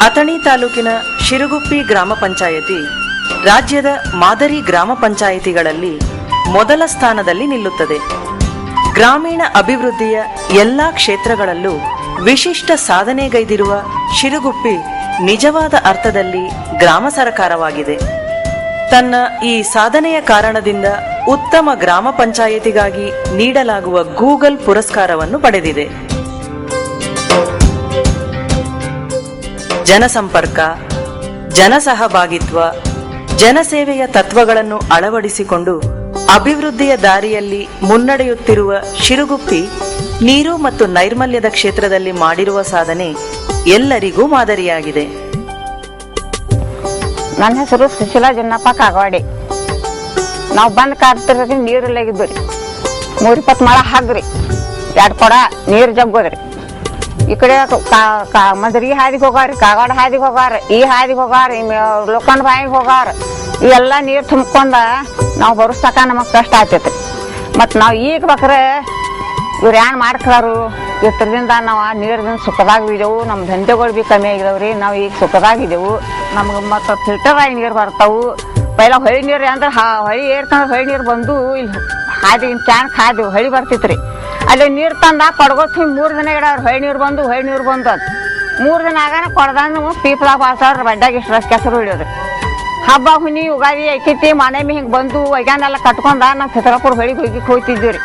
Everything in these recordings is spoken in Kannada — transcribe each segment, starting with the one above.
ಅಥಣಿ ತಾಲೂಕಿನ ಶಿರುಗುಪ್ಪಿ ಗ್ರಾಮ ಪಂಚಾಯತಿ ರಾಜ್ಯದ ಮಾದರಿ ಗ್ರಾಮ ಪಂಚಾಯಿತಿಗಳಲ್ಲಿ ಮೊದಲ ಸ್ಥಾನದಲ್ಲಿ ನಿಲ್ಲುತ್ತದೆ. ಗ್ರಾಮೀಣ ಅಭಿವೃದ್ಧಿಯ ಎಲ್ಲಾ ಕ್ಷೇತ್ರಗಳಲ್ಲೂ ವಿಶಿಷ್ಟ ಸಾಧನೆಗೈದಿರುವ ಶಿರುಗುಪ್ಪಿ ನಿಜವಾದ ಅರ್ಥದಲ್ಲಿ ಗ್ರಾಮ ಸರಕಾರವಾಗಿದೆ. ತನ್ನ ಈ ಸಾಧನೆಯ ಕಾರಣದಿಂದ ಉತ್ತಮ ಗ್ರಾಮ ಪಂಚಾಯಿತಿಗಾಗಿ ನೀಡಲಾಗುವ ಗೂಗಲ್ ಪುರಸ್ಕಾರವನ್ನು ಪಡೆದಿದೆ. ಜನಸಂಪರ್ಕ, ಜನಸಹಭಾಗಿತ್ವ, ಜನಸೇವೆಯ ತತ್ವಗಳನ್ನು ಅಳವಡಿಸಿಕೊಂಡು ಅಭಿವೃದ್ಧಿಯ ದಾರಿಯಲ್ಲಿ ಮುನ್ನಡೆಯುತ್ತಿರುವ ಶಿರುಗುಪ್ಪಿ ನೀರು ಮತ್ತು ನೈರ್ಮಲ್ಯದ ಕ್ಷೇತ್ರದಲ್ಲಿ ಮಾಡಿರುವ ಸಾಧನೆ ಎಲ್ಲರಿಗೂ ಮಾದರಿಯಾಗಿದೆ. ನನ್ನ ಹೆಸರು ಸುಶೀಲಾ ಜನ್ನಪ್ಪ ಕಾಗವಾಡಿ. ನಾವು ಬಂದ್ ಕಾರ್ತಿರ್ರಿ ನೀರಿಲ್ಲಾಗಿದ್ದು ರೀ. 3-20 ಮಳ ಹಾಗ್ರಿ, 2 ಕೊಡ ನೀರು ಜಗ್ಗೋದ್ರಿ. ಈ ಕಡೆ ಮದ್ರಿ ಹಾದಿಗೆ ಹೋಗಾರಿ, ಕಾಗವಾಡ ಹಾದಿಗೆ ಹೋಗಾರ, ಈ ಹಾದಿಗೆ ಹೋಗಾರ, ಲೋಕಂಡ್ ಬಾಯಿಗೆ ಹೋಗಾರ. ಇವೆಲ್ಲ ನೀರು ತುಂಬ್ಕೊಂಡ ನಾವು ಬರೋಸ್ತಕ ನಮಗೆ ಕಷ್ಟ ಆಗ್ತೈತ್ರಿ. ಮತ್ತು ನಾವು ಈಗ ಬೇಕ್ರೆ ಇವ್ರು ಏನ್ ಮಾಡ್ತಾರು, ಇತ್ತರದಿಂದ ನಾವು ನೀರಿನ ಸುಖದಾಗಿದ್ದೆವು. ನಮ್ಮ ದಂಧೆಗಳು ಭೀ ಕಮ್ಮಿ ಆಗಿದಾವ್ರಿ. ನಾವು ಈಗ ಸುಖದಾಗಿದ್ದೆವು. ನಮ್ಗೆ ಮತ್ತು ಫಿಲ್ಟರ್ ಆಗಿ ನೀರು ಬರ್ತಾವು. ಪೈಲ ಹೊಳಿ ನೀರು ಅಂದ್ರೆ ಹೊಳಿ ಏರ್ಕಂದ್ರೆ ಹೊಳಿ ನೀರು ಬಂದು ಇಲ್ಲಿ ಹಾದಿ ಕ್ಯಾನ್ ಹಾದಿ ಹೊಳಿ ಬರ್ತಿತ್ರಿ. ಅಲ್ಲಿ ನೀರು ತಂದ ಕೊಡ್ಗೋತ್ 3 ದಿನ ಇಡವ್ರಿ. ಹೊಳಿ ನೀರು ಬಂದು ಅದು 3 ದಿನ ಆಗಾನ ಕೊಡ್ದಂದು ಪೀಪ್ಲಾಗ ಬಾಳ್ತಾವ್ರಿ. ಬಡ್ಡಾಗ ಇಷ್ಟು ಕೆಸರು ಹಿಡಿಯೋದ್ರಿ. ಹಬ್ಬ ಹುನಿ ಯುಗಾದಿ ಐಕೈತಿ ಮನೆಮಿ ಹಿಂಗೆ ಬಂದು ಒಯ್ಗಾನೆಲ್ಲ ಕಟ್ಕೊಂಡ ನಾವು ಚಿತ್ರಪುರ ಹೊಳಿಗೆ ಹೋಗ್ತಿದ್ದೀವಿ ರೀ.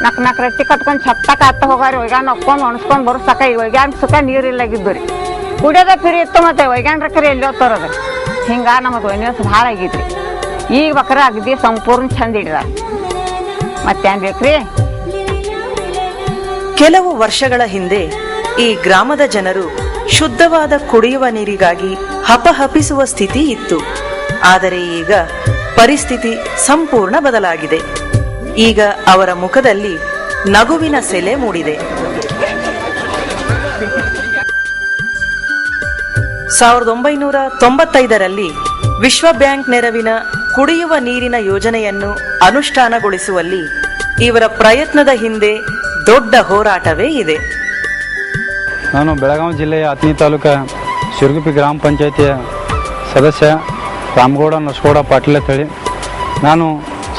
ನಕ್ ರಟ್ಟಿ ಕಟ್ಕೊಂಡು ಛತ್ತಕ ಹತ್ತ ಹೋಗಾರಿ. ಒಯ್ಗಾನ ಒಕ್ಕೊಂಡು ಒಣಸ್ಕೊಂಡು ಬರೋಸಕ ಈ ಒಯ್ಗಾನ ಸುಖ ನೀರಿಲ್ಲಾಗಿದ್ದು ರೀ. ಕುಡಿಯೋದ ಫ್ರೀ ಇತ್ತು, ಮತ್ತೆ ಒಯ್ಗಾನ ರಕ್ಕರಿ ಎಲ್ಲಿ ಹೋಗ್ತಾರದ್ರಿ. ಹಿಂಗೆ ನಮಗೆ ವೈನ್ಯಸ್ ಭಾಳ ಆಗಿದ್ರಿ. ಈಗ ಬಕ್ರ ಅಗದಿ ಸಂಪೂರ್ಣ ಚಂದ ಹಿಡಿದ. ಮತ್ತೇನ್ ಬೇಕ್ರಿ? ಕೆಲವು ವರ್ಷಗಳ ಹಿಂದೆ ಈ ಗ್ರಾಮದ ಜನರು ಶುದ್ಧವಾದ ಕುಡಿಯುವ ನೀರಿಗಾಗಿ ಹಪಹಪಿಸುವ ಸ್ಥಿತಿ ಇತ್ತು. ಆದರೆ ಈಗ ಪರಿಸ್ಥಿತಿ ಸಂಪೂರ್ಣ ಬದಲಾಗಿದೆ. ಈಗ ಅವರ ಮುಖದಲ್ಲಿ ನಗುವಿನ ಸೆಲೆ ಮೂಡಿದೆ. 1995ರಲ್ಲಿ ವಿಶ್ವ ಬ್ಯಾಂಕ್ ನೆರವಿನ ಕುಡಿಯುವ ನೀರಿನ ಯೋಜನೆಯನ್ನು ಅನುಷ್ಠಾನಗೊಳಿಸುವಲ್ಲಿ ಇವರ ಪ್ರಯತ್ನದ ಹಿಂದೆ ದೊಡ್ಡ ಹೋರಾಟವೇ ಇದೆ. ನಾನು ಬೆಳಗಾವಿ ಜಿಲ್ಲೆಯ ಅಥಣಿ ತಾಲೂಕು ಶಿರುಗುಪ್ಪಿ ಗ್ರಾಮ ಪಂಚಾಯಿತಿಯ ಸದಸ್ಯ ರಾಮಗೌಡ ನರಸಗೌಡ ಪಾಟೀಲ್ ಅಂತೇಳಿ. ನಾನು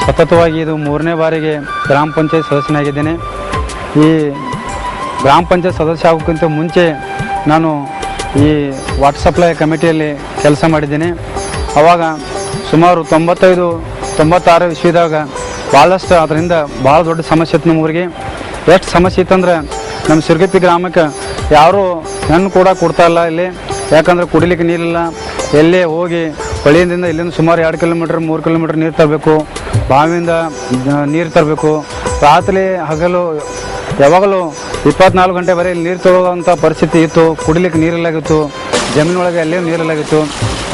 ಸತತವಾಗಿ ಇದು 3ನೇ ಬಾರಿಗೆ ಗ್ರಾಮ ಪಂಚಾಯತ್ ಸದಸ್ಯನಾಗಿದ್ದೇನೆ. ಈ ಗ್ರಾಮ ಪಂಚಾಯತ್ ಸದಸ್ಯ ಆಗೋಕ್ಕಿಂತ ಮುಂಚೆ ನಾನು ಈ ವಾಟರ್ ಸಪ್ಲೈ ಕಮಿಟಿಯಲ್ಲಿ ಕೆಲಸ ಮಾಡಿದ್ದೇನೆ. ಆವಾಗ ಸುಮಾರು 95-96 ಇಸ್ವಿದಾಗ ಭಾಳಷ್ಟು ಅದರಿಂದ ಭಾಳ ದೊಡ್ಡ ಸಮಸ್ಯೆ ಇತ್ತು ನಮ್ಮೂರಿಗೆ. ಎಷ್ಟು ಸಮಸ್ಯೆ ಇತ್ತಂದ್ರೆ ನಮ್ಮ ಶಿರುಗುಪ್ಪಿ ಗ್ರಾಮಕ್ಕೆ ಯಾರೂ ಹೆಣ್ಣು ಕೂಡ ಕೊಡ್ತಾ ಇಲ್ಲ ಇಲ್ಲಿ. ಯಾಕಂದ್ರೆ ಕುಡಿಲಿಕ್ಕೆ ನೀರಿಲ್ಲ. ಎಲ್ಲೇ ಹೋಗಿ ಹೊಳೆಯಿಂದ ಇಲ್ಲಿಂದ ಸುಮಾರು 2 ಕಿಲೋಮೀಟ್ರ್ 3 ಕಿಲೋಮೀಟ್ರ್ ನೀರು ತರಬೇಕು. ಬಾವಿಯಿಂದ ನೀರು ತರಬೇಕು. ರಾತ್ರಿ ಹಗಲು ಯಾವಾಗಲೂ 24 ಗಂಟೆ ಬರೀ ನೀರು ತಗೋವಂಥ ಪರಿಸ್ಥಿತಿ ಇತ್ತು. ಕುಡಿಲಿಕ್ಕೆ ನೀರಿಲ್ಲಾಗಿತ್ತು. ಜಮೀನೊಳಗೆ ಅಲ್ಲೇ ನೀರಿಲ್ಲಾಗಿತ್ತು.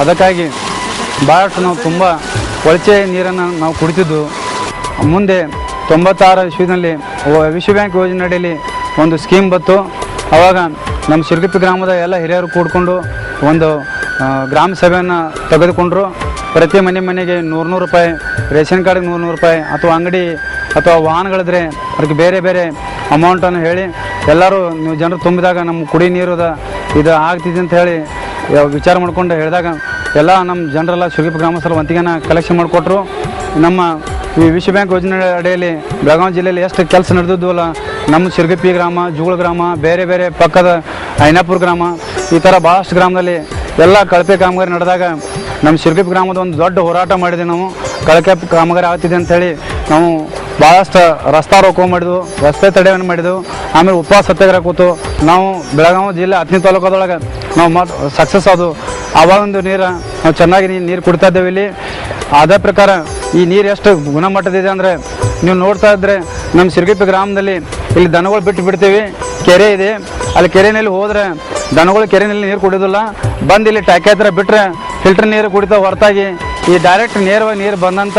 ಅದಕ್ಕಾಗಿ ಭಾಳಷ್ಟು ನಾವು ತುಂಬ ಕೊಳಚೆ ನೀರನ್ನು ನಾವು ಕುಡಿತಿದ್ದು. ಮುಂದೆ 96 ಇಸ್ವಿನಲ್ಲಿ ವಿಶ್ವ ಬ್ಯಾಂಕ್ ಯೋಜನೆ ಅಡಿಯಲ್ಲಿ ಒಂದು ಸ್ಕೀಮ್ ಬಂತು. ಆವಾಗ ನಮ್ಮ ಶಿರುಗುಪ್ಪಿ ಗ್ರಾಮದ ಎಲ್ಲ ಹಿರಿಯರು ಕೂಡಿಕೊಂಡು ಒಂದು ಗ್ರಾಮ ಸಭೆಯನ್ನು ತೆಗೆದುಕೊಂಡ್ರು. ಪ್ರತಿ ಮನೆಗೆ 100 ರೂಪಾಯಿ, ರೇಷನ್ ಕಾರ್ಡಿಗೆ 100 ರೂಪಾಯಿ, ಅಥವಾ ಅಂಗಡಿ ಅಥವಾ ವಾಹನಗಳಿದ್ರೆ ಅದಕ್ಕೆ ಬೇರೆ ಬೇರೆ ಅಮೌಂಟನ್ನು ಹೇಳಿ ಎಲ್ಲರೂ ನೀವು ಜನರು ತುಂಬಿದಾಗ ನಮ್ಮ ಕುಡಿ ನೀರದ ಇದು ಆಗ್ತಿದೆ ಅಂತ ಹೇಳಿ ವಿಚಾರ ಮಾಡ್ಕೊಂಡು ಹೇಳಿದಾಗ ಎಲ್ಲ ನಮ್ಮ ಜನರೆಲ್ಲ ಶಿರುಗುಪ್ಪಿ ಗ್ರಾಮಸ್ಥರು ಒಂತಿಗೆನ ಕಲೆಕ್ಷನ್ ಮಾಡಿಕೊಟ್ರು. ನಮ್ಮ ಈ ವಿಶ್ವ ಬ್ಯಾಂಕ್ ಯೋಜನೆ ಅಡಿಯಲ್ಲಿ ಬೆಳಗಾವಿ ಜಿಲ್ಲೆಯಲ್ಲಿ ಎಷ್ಟು ಕೆಲಸ ನಡೆದಿದ್ವಲ್ಲ, ನಮ್ಮ ಶಿರುಗುಪ್ಪಿ ಗ್ರಾಮ, ಜೂಗಳ ಗ್ರಾಮ, ಬೇರೆ ಬೇರೆ ಪಕ್ಕದ ಐನಾಪುರ ಗ್ರಾಮ, ಈ ಥರ ಭಾಳಷ್ಟು ಗ್ರಾಮದಲ್ಲಿ ಎಲ್ಲ ಕಳಪೆ ಕಾಮಗಾರಿ ನಡೆದಾಗ ನಮ್ಮ ಶಿರುಗುಪ್ಪಿ ಗ್ರಾಮದ ಒಂದು ದೊಡ್ಡ ಹೋರಾಟ ಮಾಡಿದೆ. ನಾವು ಕಳಪೆ ಕಾಮಗಾರಿ ಆಗ್ತಿದೆ ಅಂಥೇಳಿ ನಾವು ಭಾಳಷ್ಟು ರಸ್ತಾ ರೋಕೋ ಮಾಡಿದ್ವು, ರಸ್ತೆ ತಡೆಯನ್ನು ಮಾಡಿದೆವು. ಆಮೇಲೆ ಉಪವಾಸ ಸತ್ಯಾಗ್ರಹ ಕೂತು ನಾವು ಬೆಳಗಾವಿ ಜಿಲ್ಲೆ ಅಥಣಿ ತಾಲೂಕದೊಳಗೆ ನಾವು ಸಕ್ಸಸ್ ಆದವು. ಆವಾಗೊಂದು ನೀರು ನಾವು ಚೆನ್ನಾಗಿ ನೀರು ಕುಡಿತಾ ಇದ್ದೇವೆ ಇಲ್ಲಿ. ಅದೇ ಪ್ರಕಾರ ಈ ನೀರು ಎಷ್ಟು ಗುಣಮಟ್ಟದಿದೆ ಅಂದರೆ ನೀವು ನೋಡ್ತಾ ಇದ್ದರೆ ನಮ್ಮ ಶಿರುಗುಪ್ಪಿ ಗ್ರಾಮದಲ್ಲಿ ಇಲ್ಲಿ ದನಗಳು ಬಿಡ್ತೀವಿ. ಕೆರೆ ಇದೆ, ಅಲ್ಲಿ ಕೆರೆಯಲ್ಲಿ ಹೋದರೆ ದನಗಳು ಕೆರೆಯಲ್ಲಿ ನೀರು ಕುಡಿಯೋದಿಲ್ಲ. ಬಂದು ಇಲ್ಲಿ ಟ್ಯಾಕೆ ಹತ್ರ ಬಿಟ್ಟರೆ ಫಿಲ್ಟರ್ ನೀರು ಕುಡಿತಾ ಹೊರತಾಗಿ ಈ ಡೈರೆಕ್ಟ್ ನೇರವಾಗಿ ನೀರು ಬಂದಂಥ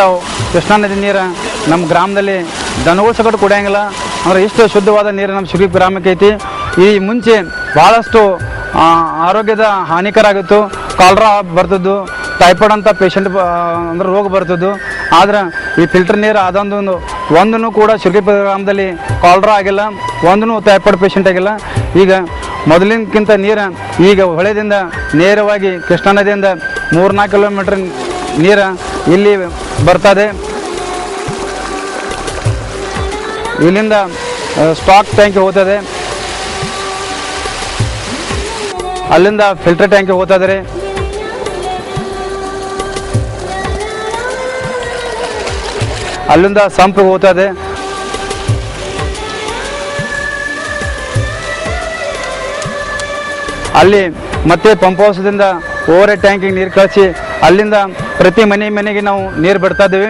ಕೃಷ್ಣಾ ನದಿ ನೀರು ನಮ್ಮ ಗ್ರಾಮದಲ್ಲಿ ದನಗಳು ಸಗಟು ಕುಡಿಯೋಂಗಿಲ್ಲ. ಅಂದರೆ ಇಷ್ಟು ಶುದ್ಧವಾದ ನೀರು ನಮ್ಮ ಶಿರುಗುಪ್ಪಿ ಗ್ರಾಮಕ್ಕೆ ಐತಿ. ಈ ಮುಂಚೆ ಭಾಳಷ್ಟು ಆರೋಗ್ಯದ ಹಾನಿಕರ ಆಗಿತ್ತು. ಕಾಲರಾ ಬರ್ತಿದ್ದು, ಟೈಫಾಯ್ಡ್ ಅಂತ ಪೇಷಂಟ್ ಅಂದ್ರೆ ರೋಗ ಬರ್ತಿದ್ದು. ಆದ್ರೆ ಈ ಫಿಲ್ಟರ್ ನೀರು ಅದೊಂದು ಒಂದೂ ಕೂಡ ಶಿರಗುಪ್ಪಿ ಗ್ರಾಮದಲ್ಲಿ ಕಾಲ್ರಾ ಆಗಿಲ್ಲ, ಒಂದೂ ಟೈಫಾಯ್ಡ್ ಪೇಷಂಟ್ ಆಗಿಲ್ಲ. ಈಗ ಮೊದಲಿನಕ್ಕಿಂತ ನೀರು ಈಗ ಹೊಳೆದಿಂದ ನೇರವಾಗಿ ಕೃಷ್ಣಾ ನದಿಯಿಂದ 3-4 ಕಿಲೋಮೀಟ್ರ್ ನೀರು ಇಲ್ಲಿ ಬರ್ತದೆ. ಇಲ್ಲಿಂದ ಸ್ಟಾಕ್ ಟ್ಯಾಂಕಿ ಹೋಗ್ತದೆ, ಅಲ್ಲಿಂದ ಫಿಲ್ಟರ್ ಟ್ಯಾಂಕಿ ಹೋಗ್ತದೆ ರೀ. ಅಲ್ಲಿಂದ ಸಂಪಿಗೆ ಹೋಗ್ತದೆ. ಅಲ್ಲಿ ಮತ್ತೆ ಪಂಪ್ ಹೌಸ್ದಿಂದ ಓವರ್ ಟ್ಯಾಂಕಿಗೆ ನೀರು ಕಳಿಸಿ ಅಲ್ಲಿಂದ ಪ್ರತಿ ಮನೆಗೆ ನಾವು ನೀರು ಬಿಡ್ತಾ ಇದ್ದೀವಿ.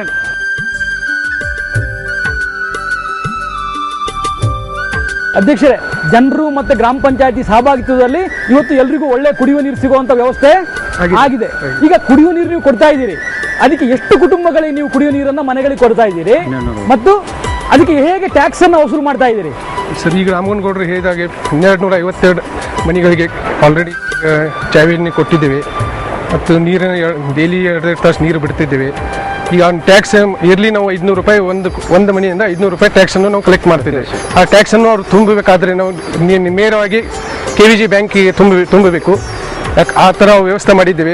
ಅಧ್ಯಕ್ಷರೇ, ಜನರು ಮತ್ತೆ ಗ್ರಾಮ ಪಂಚಾಯತಿ ಸಹಭಾಗಿತ್ವದಲ್ಲಿ ಇವತ್ತು ಎಲ್ರಿಗೂ ಒಳ್ಳೆ ಕುಡಿಯುವ ನೀರು ಸಿಗುವಂತ ವ್ಯವಸ್ಥೆ ಆಗಿದೆ. ಈಗ ಕುಡಿಯುವ ನೀರು ನೀವು ಕೊಡ್ತಾ ಇದ್ದೀರಿ, ಅದಕ್ಕೆ ಎಷ್ಟು ಕುಟುಂಬಗಳಿಗೆ ನೀವು ಕುಡಿಯುವ ನೀರನ್ನ ಮನೆಗಳಿಗೆ ಕೊಡ್ತಾ ಇದ್ದೀರಿ ಮತ್ತು ಅದಕ್ಕೆ ಹೇಗೆ ಟ್ಯಾಕ್ಸ್ ಅನ್ನು ವಸೂಲು ಮಾಡ್ತಾ ಇದ್ದೀರಿ? ಸರ್, ಈಗ ರಾಮಗೌಡರು ಹೇಳಿದಾಗೆ 1252 ಮನೆಗಳಿಗೆ ಆಲ್ರೆಡಿ ಚಾವಿಯನ್ನು ಕೊಟ್ಟಿದ್ದೇವೆ ಮತ್ತು ನೀರಿನ ಡೈಲಿ 2 ತಾಸು ನೀರು ಬಿಡ್ತಿದ್ದೇವೆ. ಈಗ ಟ್ಯಾಕ್ಸ್ ಇಯರ್ಲಿ ನಾವು 500 ರೂಪಾಯಿ ಒಂದು ಮನೆಯಿಂದ 500 ರೂಪಾಯಿ ಟ್ಯಾಕ್ಸನ್ನು ನಾವು ಕಲೆಕ್ಟ್ ಮಾಡ್ತಿದ್ದೇವೆ. ಆ ಟ್ಯಾಕ್ಸನ್ನು ಅವರು ತುಂಬಬೇಕಾದ್ರೆ ನಾವು ನೇರವಾಗಿ KVG ಬ್ಯಾಂಕಿಗೆ ತುಂಬಬೇಕು. ಆ ಥರ ವ್ಯವಸ್ಥೆ ಮಾಡಿದ್ದೇವೆ.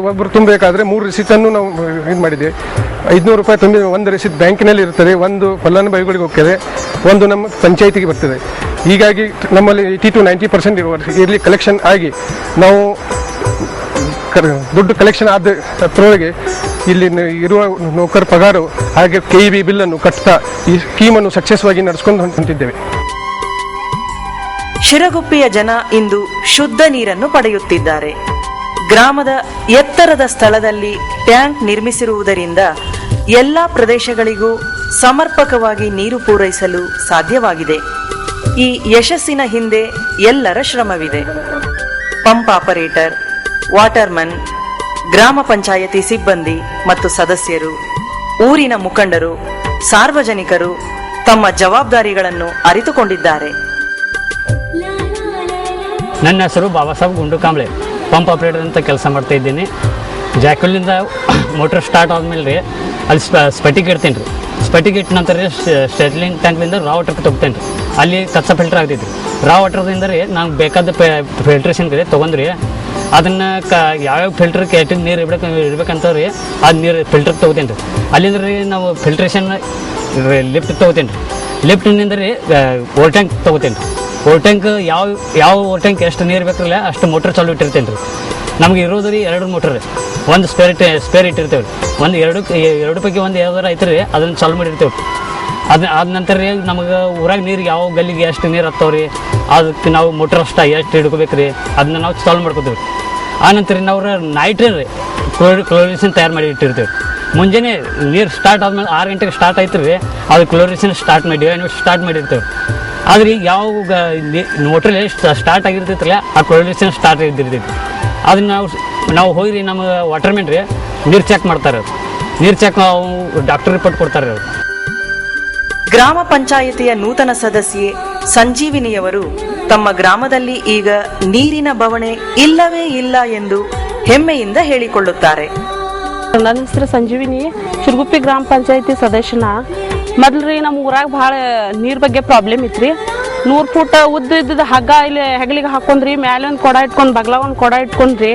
ಒಬ್ಬರು ತುಂಬಬೇಕಾದ್ರೆ 3 ರಿಸಿಟನ್ನು ನಾವು ಇದು ಮಾಡಿದ್ದೇವೆ. 500 ರೂಪಾಯಿ ತುಂಬಿ ಒಂದು ರಿಸಿಟ್ ಬ್ಯಾಂಕಿನಲ್ಲಿ ಇರ್ತದೆ, ಒಂದು ಫಲಾನುಭವಿಗಳಿಗೆ ಹೋಗ್ತದೆ, ಒಂದು ನಮ್ಮ ಪಂಚಾಯತಿಗೆ ಬರ್ತದೆ. ಹೀಗಾಗಿ ನಮ್ಮಲ್ಲಿ 80 to 90% ಇಯರ್ಲಿ ಕಲೆಕ್ಷನ್ ಆಗಿ ನಾವು ದುಡ್ಡು ಕಲೆಕ್ಷನ್ ಆದ ಹತ್ರೊಳಗೆ ಇಲ್ಲಿ ಇರುವ ನೌಕರ ಪಗಾರ ಹಾಗೆ KEB ಬಿಲ್ಲನ್ನು ಕಟ್ತಾ ಈ ಸ್ಕೀಮನ್ನು ಸಕ್ಸಸ್ವಾಗಿ ನಡೆಸ್ಕೊಂಡು ಹೊಂಟಿದ್ದೇವೆ. ಶಿರಗುಪ್ಪಿಯ ಜನ ಇಂದು ಶುದ್ಧ ನೀರನ್ನು ಪಡೆಯುತ್ತಿದ್ದಾರೆ. ಗ್ರಾಮದ ಎತ್ತರದ ಸ್ಥಳದಲ್ಲಿ ಟ್ಯಾಂಕ್ ನಿರ್ಮಿಸಿರುವುದರಿಂದ ಎಲ್ಲಾ ಪ್ರದೇಶಗಳಿಗೂ ಸಮರ್ಪಕವಾಗಿ ನೀರು ಪೂರೈಸಲು ಸಾಧ್ಯವಾಗಿದೆ. ಈ ಯಶಸ್ಸಿನ ಹಿಂದೆ ಎಲ್ಲರ ಶ್ರಮವಿದೆ. ಪಂಪ್ ಆಪರೇಟರ್, ವಾಟರ್ಮನ್, ಗ್ರಾಮ ಪಂಚಾಯತಿ ಸಿಬ್ಬಂದಿ ಮತ್ತು ಸದಸ್ಯರು, ಊರಿನ ಮುಖಂಡರು, ಸಾರ್ವಜನಿಕರು ತಮ್ಮ ಜವಾಬ್ದಾರಿಗಳನ್ನು ಅರಿತುಕೊಂಡಿದ್ದಾರೆ. ನನ್ನ ಹೆಸರು ಬಾಬಾ ಸಾಹೇಬ್ ಗುಂಡು ಕಾಂಬ್ಳೆ, ಪಂಪ್ ಆಪ್ರೇಟರ್ ಅಂತ ಕೆಲಸ ಮಾಡ್ತಾ ಇದ್ದೀನಿ. ಜಾಕಲ್ಲಿಂದ ಮೋಟ್ರ್ ಸ್ಟಾರ್ಟ್ ಆದಮೇಲೆ ರೀ ಅಲ್ಲಿ ಸ್ಪಟಿಗೆ ಇಡ್ತೀನಿ ರೀ. ಸ್ಪಟಿಗೆ ಇಟ್ಟ ನಂತರ ರೀ ಸ್ಟೆಟ್ಲಿಂಗ್ ಟ್ಯಾಂಕ್ಲಿಂದ ರಾ ವಾಟರ್ಗೆ ತೊಗೊತೇನೆ ರೀ. ಅಲ್ಲಿ ಕಚ್ಚಾ ಫಿಲ್ಟರ್ ಆಗ್ತೈತಿ. ರಾ ವಾಟರ್ದಿಂದ ರೀ ನಂಗೆ ಬೇಕಾದ ಫಿಲ್ಟ್ರೇಷನ್ ರೀ ತೊಗೊಂಡ್ರಿ ಅದನ್ನು ಯಾವ್ಯಾವ ಫಿಲ್ಟರ್ ಕೆಟ್ಟಿಗೆ ನೀರು ಇಡ್ಬೇಕಂತ ರೀ ಅದು ನೀರು ಫಿಲ್ಟರ್ ತೊಗೋತೇನೆ ರೀ. ಅಲ್ಲಿಂದ ರೀ ನಾವು ಫಿಲ್ಟ್ರೇಷನ್ ಲಿಫ್ಟ್ ತೊಗೋತೇನೆ ರೀ. ಲಿಫ್ಟಿನಿಂದ ರೀ ಓವರ್ ಟ್ಯಾಂಕ್ ತೊಗೋತೇನೆ ರೀ. ಓವರ್ ಟ್ಯಾಂಕ್ ಯಾವ ಓವರ್ ಟ್ಯಾಂಕ್ ಎಷ್ಟು ನೀರು ಬೇಕಿರಲ್ಲ ಅಷ್ಟು ಮೋಟ್ರ್ ಚಾಲು ಇಟ್ಟಿರ್ತೇನೆ ರೀ. ನಮ್ಗೆ ಇರೋದು ರೀ 2 ಮೋಟ್ರ್ ರೀ. ಒಂದು ಸ್ಪೇರ್ ಇಟ್ಟಿರ್ತೇವೆ ರೀ. ಒಂದು ಎರಡು ಪೈಕಿ ಒಂದು ಯಾವ್ದಾರು ಐತೆ ರೀ ಅದನ್ನು ಚಾಲು ಮಾಡಿರ್ತೇವೆ ರೀ. ಆದ ನಂತರ ರೀ ನಮಗೆ ಊರಾಗ ನೀರು ಯಾವ ಗಲ್ಲಿಗೆ ಎಷ್ಟು ನೀರು ಹತ್ತವ ರೀ ಅದಕ್ಕೆ ನಾವು ಮೋಟ್ರ್ ಅಷ್ಟ ಎಷ್ಟು ಹಿಡ್ಕೋಬೇಕು ರೀ ಅದನ್ನ ನಾವು ಚಾಲು ಮಾಡ್ಕೋತೀವಿ. ಆ ನಂತರ ನಾವು ನೈಟ್ ರೀ ಕ್ಲೋರಿನೇಷನ್ ತಯಾರು ಮಾಡಿ ಇಟ್ಟಿರ್ತೇವೆ. ಮುಂಜಾನೆ ನೀರು ಸ್ಟಾರ್ಟ್ ಆದ್ಮೇಲೆ 6 ಗಂಟೆಗೆ ಸ್ಟಾರ್ಟ್ ಆಯ್ತು ರೀ ಅದು ಕ್ಲೋರಿನೇಷನ್ ಸ್ಟಾರ್ಟ್ ಮಾಡಿರ್ತೇವೆ. ಆದ್ರೆ ಈಗ ಯಾವ ಮೋಟ್ರಲ್ಲಿ ಸ್ಟಾರ್ಟ್ ಆಗಿರ್ತೈತ್ರಲ್ಲ ಆ ಕ್ಲೋರಿನೇಷನ್ ಸ್ಟಾರ್ಟ್ ಇದ್ದಿರ್ತೈತಿ. ಅದನ್ನ ನಾವು ಹೋಗಿ ನಮ್ಮ ವಾಟರ್ಮೆನ್ ರೀ ನೀರು ಚೆಕ್ ಮಾಡ್ತಾರೆ. ನೀರು ಚೆಕ್ ಡಾಕ್ಟರ್ ರಿಪೋರ್ಟ್ ಕೊಡ್ತಾರೆ. ಅವರು ಗ್ರಾಮ ಪಂಚಾಯಿತಿಯ ನೂತನ ಸದಸ್ಯೆ ಸಂಜೀವಿನಿಯವರು ತಮ್ಮ ಗ್ರಾಮದಲ್ಲಿ ಈಗ ನೀರಿನ ಬವಣೆ ಇಲ್ಲವೇ ಇಲ್ಲ ಎಂದು ಹೆಮ್ಮೆಯಿಂದ ಹೇಳಿಕೊಳ್ಳುತ್ತಾರೆ. ನನ್ನ ಹೆಸರು ಸಂಜೀವಿನಿ, ಶಿರಗುಪ್ಪಿ ಗ್ರಾಮ ಪಂಚಾಯತಿ ಸದಸ್ಯನ. ಮೊದಲು ರೀ ನಮ್ಮ ಊರಾಗ ಭಾಳ ನೀರು ಬಗ್ಗೆ ಪ್ರಾಬ್ಲಮ್ ಇತ್ತು. 100 ಫೂಟ್ ಉದ್ದ ಇದ್ದದ ಹಗ್ಗ ಇಲ್ಲಿ ಹೆಗಲಿಗೆ ಹಾಕೊಂಡ್ರಿ, ಮೇಲೆ ಒಂದು ಕೊಡ ಇಟ್ಕೊಂಡು ಬಗ್ಲ ಒಂದು ಕೊಡ ಇಟ್ಕೊಂಡ್ರಿ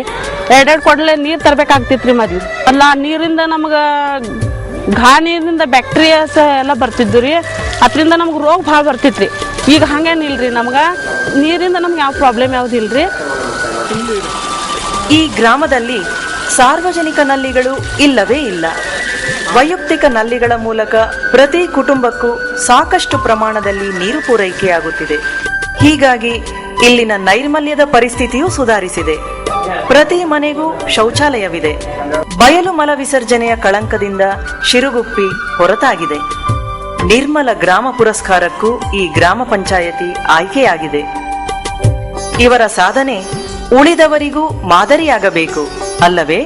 2 ಕೊಡಲೆ ನೀರು ತರಬೇಕಾಗ್ತಿತ್ತು ರೀ. ಮೊದಲು ಅಲ್ಲ ನೀರಿಂದ ನಮ್ಗೆ ನೀರಿಂದ ಬ್ಯಾಕ್ಟೀರಿಯಾಸ್ ಎಲ್ಲ ಬರ್ತಿದ್ದು ರೀ. ಅದರಿಂದ ನಮ್ಗೆ ರೋಗ ಭಾಳ ಬರ್ತಿತ್ತು ರೀ. ಈಗ ಹಂಗೇನಿಲ್ರಿ, ನಮ್ಗೆ ನೀರಿಂದ ನಮ್ಗೆ ಯಾವ ಪ್ರಾಬ್ಲಮ್ ಯಾವ್ದು ಇಲ್ರಿ. ಈ ಗ್ರಾಮದಲ್ಲಿ ಸಾರ್ವಜನಿಕ ನಲ್ಲಿಗಳು ಇಲ್ಲವೇ ಇಲ್ಲ. ವೈಯಕ್ತಿಕ ನಲ್ಲಿಗಳ ಮೂಲಕ ಪ್ರತಿ ಕುಟುಂಬಕ್ಕೂ ಸಾಕಷ್ಟು ಪ್ರಮಾಣದಲ್ಲಿ ನೀರು ಪೂರೈಕೆಯಾಗುತ್ತಿದೆ. ಹೀಗಾಗಿ ಇಲ್ಲಿನ ನೈರ್ಮಲ್ಯದ ಪರಿಸ್ಥಿತಿಯೂ ಸುಧಾರಿಸಿದೆ. ಪ್ರತಿ ಮನೆಗೂ ಶೌಚಾಲಯವಿದೆ. ಬಯಲು ಮಲ ವಿಸರ್ಜನೆಯ ಕಳಂಕದಿಂದ ಶಿರಗುಪ್ಪಿ ಹೊರತಾಗಿದೆ. ನಿರ್ಮಲ ಗ್ರಾಮ ಪುರಸ್ಕಾರಕ್ಕೂ ಈ ಗ್ರಾಮ ಪಂಚಾಯತಿ ಆಯ್ಕೆಯಾಗಿದೆ. ಇವರ ಸಾಧನೆ ಉಳಿದವರಿಗೂ ಮಾದರಿಯಾಗಬೇಕು ಅಲ್ಲವೇ?